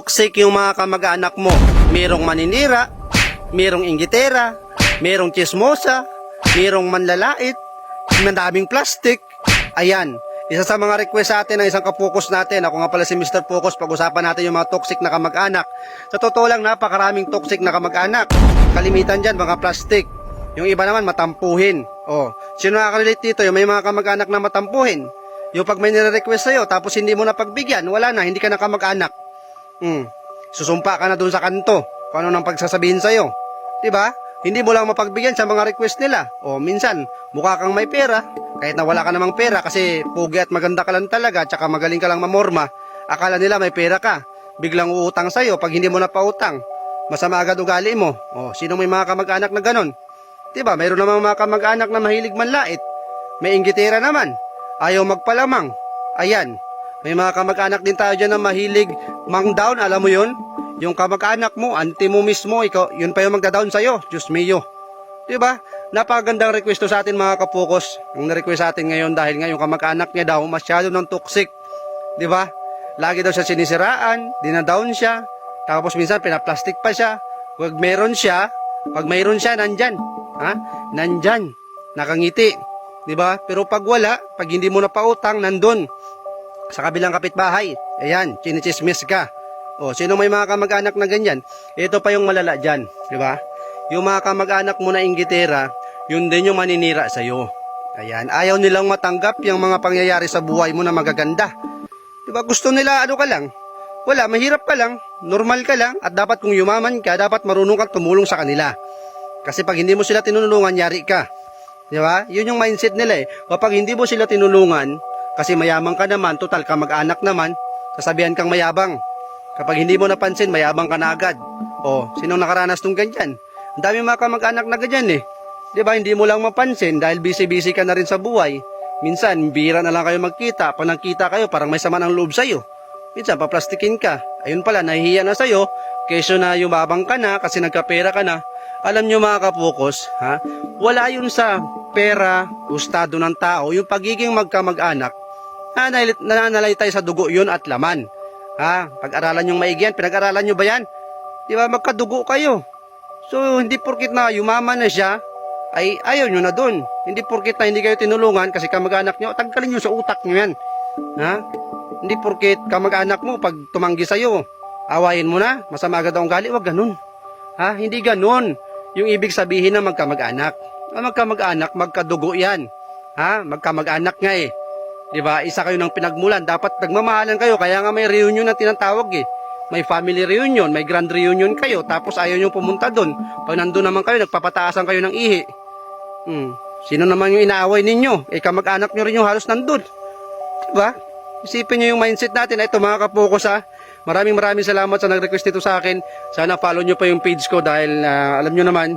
Toxic yung mga kamag-anak mo. Merong maninira, merong inggitera, merong chismosa, merong manlalait, madaming plastic. Ayan, isa sa mga request sa atin ng isang kapokus natin. Ako nga pala si Mr. Focus. Pag-usapan natin yung mga toxic na kamag-anak. Sa totoo lang, napakaraming toxic na kamag-anak. Kalimitan dyan, mga plastic. Yung iba naman, matampuhin. Oh, sino nakaka-relate dito? Yung may mga kamag-anak na matampuhin. Yung pag may nire-request sa'yo, tapos hindi mo na pagbigyan, wala na, hindi ka na kamag-anak. Susumpa ka na dun sa kanto kung ano nang pagsasabihin sa'yo. Diba? Hindi mo lang mapagbigyan sa mga request nila. O minsan, mukha kang may pera, kahit na wala ka namang pera kasi pugi at maganda ka lang talaga, tsaka magaling ka lang mamorma, akala nila may pera ka. Biglang uutang sa'yo pag hindi mo na pautang. Masama agad ugali mo. O, sino may mga kamag-anak na ganon? Diba? Mayroon namang mga kamag-anak na mahilig manlait. May inggitera naman. Ayaw magpalamang. Ayan. May mga kamag-anak din tayo dyan na mahilig mang-down, alam mo yun? Yung kamag-anak mo, auntie mo mismo, ikaw, yun pa yung magda-down sa'yo. Diyos mio. Diba? Napakagandang requesto sa atin mga kapukos. Ang na-request sa atin ngayon dahil nga yung kamag-anak niya daw masyado ng toxic. Diba? Lagi daw siya sinisiraan, dinadown siya, tapos minsan pinaplastic pa siya. Pag mayroon siya, nandyan. Ha? Nandyan. Nakangiti. Diba? Pero pag wala, pag hindi mo na pautang, nandun. Sa kabilang kapitbahay, ayan, chinichismis ka. O, sino may mga kamag-anak na ganyan? Ito pa yung malala dyan, di ba? Yung mga kamag-anak mo na inggitera, yun din yung maninira sa'yo. Ayan, ayaw nilang matanggap yung mga pangyayari sa buhay mo na magaganda. Di ba? Gusto nila, ano ka lang? Wala, mahirap ka lang, normal ka lang, at dapat kung yumaman ka, dapat marunong kang tumulong sa kanila. Kasi pag hindi mo sila tinulungan, yari ka. Di ba? Yun yung mindset nila eh. Kapag hindi mo sila tinulungan, kasi mayabang ka naman, total ka mag-anak naman, sasabihan kang mayabang. Kapag hindi mo napansin, mayabang ka na agad. O, sinong nakaranas nung ganyan? Ang dami mga kamag-anak na ganyan eh. Diba, hindi mo lang mapansin dahil busy-busy ka na rin sa buhay. Minsan, bihira na lang kayo magkita. Pag nagkita kayo, parang may sama ng loob sa'yo. Minsan, paplastikin ka. Ayun pala, nahihiya na sa'yo. Kesyo na yumabang ka na kasi nagkapera ka na. Alam nyo mga kapukos, ha? Wala yun sa pera, gustado ng tao, yung pagiging magkamag-anak. Nananalay tayo sa dugo yun at laman. Ha? Pag-aralan yung maigi yan, pinag-aralan nyo ba yan? Di ba magkadugo kayo? So, hindi porkit na yumaman na siya, ay ayaw nyo na dun. Hindi porkit na hindi kayo tinulungan kasi kamag-anak nyo, tanggalin nyo sa utak nyo yan. Ha? Hindi porkit kamag-anak mo, pag tumanggi sa'yo, awayin mo na, masama agad ang ugali, wag ganun. Ha? Hindi ganun. Yung ibig sabihin na magkamag-anak. Ang magkamag-anak, magkadugo yan. Ha? Magkamag-anak nga eh. Diba? Isa kayo ng pinagmulan. Dapat nagmamahalan kayo. Kaya nga may reunion na tinatawag eh. May family reunion, may grand reunion kayo. Tapos ayaw nyo pumunta doon. Pag nandun naman kayo, nagpapataasan kayo ng ihi. Sino naman yung inaaway ninyo? Eh, kamag-anak nyo rin yung halos nandun. Diba? Isipin nyo yung mindset natin. Ito mga kapokos ha. Maraming salamat sa nag-request nito sa akin. Sana follow nyo pa yung page ko dahil alam nyo naman,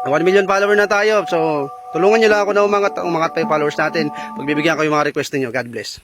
1 million follower na tayo. So, tulungan nyo lang ako na umangat pa yung followers natin. Pagbibigyan ko yung mga request ninyo. God bless.